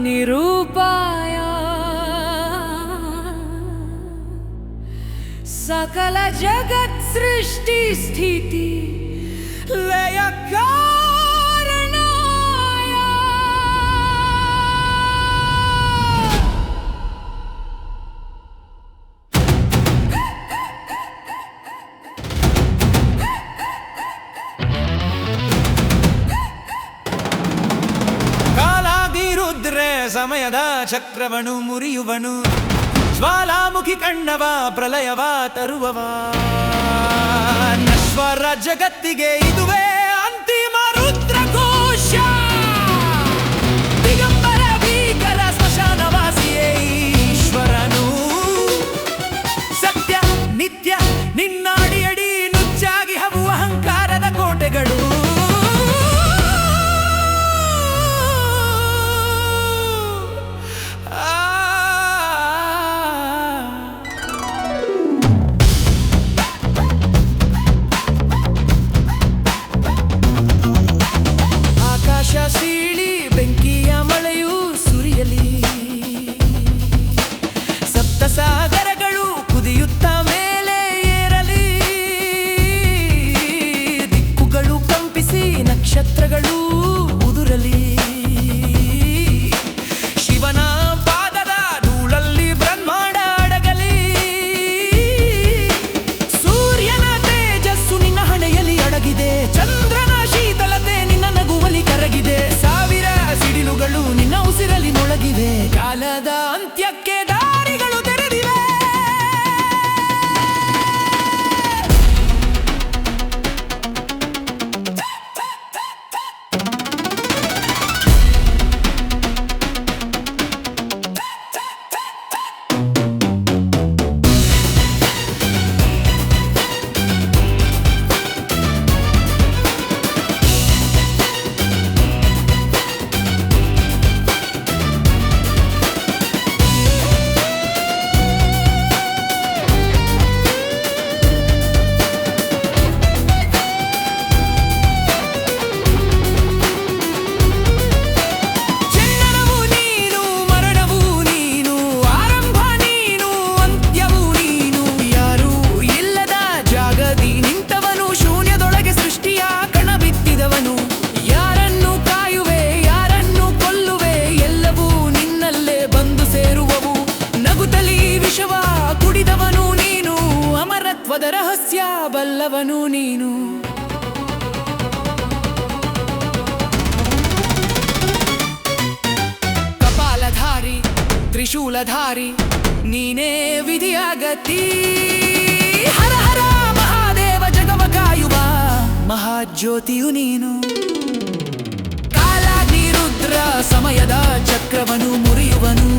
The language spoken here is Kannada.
ನಿರೂಪಾಯ सकल जगत सृष्टि स्थिति लय कारणाय ಕಾಲಾಗಿ ರುದ್ರೆ ಸಮಯದ ಚಕ್ರವನು ಮುರಿಯುವನು ಜ್ವಾಲಾಮುಖಿ ಕಣ್ಣವ ಪ್ರಲಯವ ತರುವವ ನಶ್ವರ ಜಗತ್ತಿಗೆ ಇದುವೇ ಅಂತಿಮ ರುದ್ರಘೋಷ ದಿಗಂಬರ ಭೀಕರ ಸ್ಮಶಾನವಾಸಿಯೇ ಈಶ್ವರನು ಸತ್ಯ ನಿತ್ಯ ನಿನ್ನಾಡಿಯಡಿ ನುಚ್ಚಾಗಿ ಹಬ್ಬುವ ಅಹಂಕಾರದ ಕೋಟೆಗಳು ಸೀಳಿ ಬೆಂಕಿಯ ಮಳೆಯೂ ಸುರಿಯಲಿ ಸಪ್ತಸಾಗರಗಳು ಕುದಿಯುತ್ತ ಮೇಲೆ ಏರಲಿ ದಿಕ್ಕುಗಳು ಕಂಪಿಸಿ ನಕ್ಷತ್ರಗಳು ಉದುರಲಿ ಶಿವನ ಪಾದದ ಧೂಳಲ್ಲಿ ಬ್ರಹ್ಮಾಂಡ ಅಡಗಲಿ ಸೂರ್ಯನ ತೇಜಸ್ಸು ನಿನ್ನ ಹಣೆಯಲ್ಲಿ ಅಡಗಿದೆ ಚಂದ್ರನ ಶೀತಲತೆ ನಿನ್ನ ನಗುವಲಿ ಕರಗಿದೆ ಸಾವಿರ ಸಿಡಿಲುಗಳು ನಿನ್ನ ಉಸಿರಲಿ ಮೊಳಗಿವೆ ಕಾಲದ ಅಂತ್ಯಕ್ಕೆ ದಾರಿಗಳು ತೆರೆದಿವೆ ಕುಡಿದವನು ನೀನು ಅಮರತ್ವದ ರಹಸ್ಯ ಬಲ್ಲವನು ನೀನು ಕಪಾಲಧಾರಿ ತ್ರಿಶೂಲಧಾರಿ ನೀನೇ ವಿಧಿಯಾಗತಿ ಹರ ಹರ ಮಹಾದೇವ ಜಗವ ಕಾಯುವ ಮಹಾಜ್ಯೋತಿಯು ನೀನು ಕಾಲಾಗ್ನಿ ರುದ್ರ ಸಮಯದ ಚಕ್ರವನು ಮುರಿಯುವನು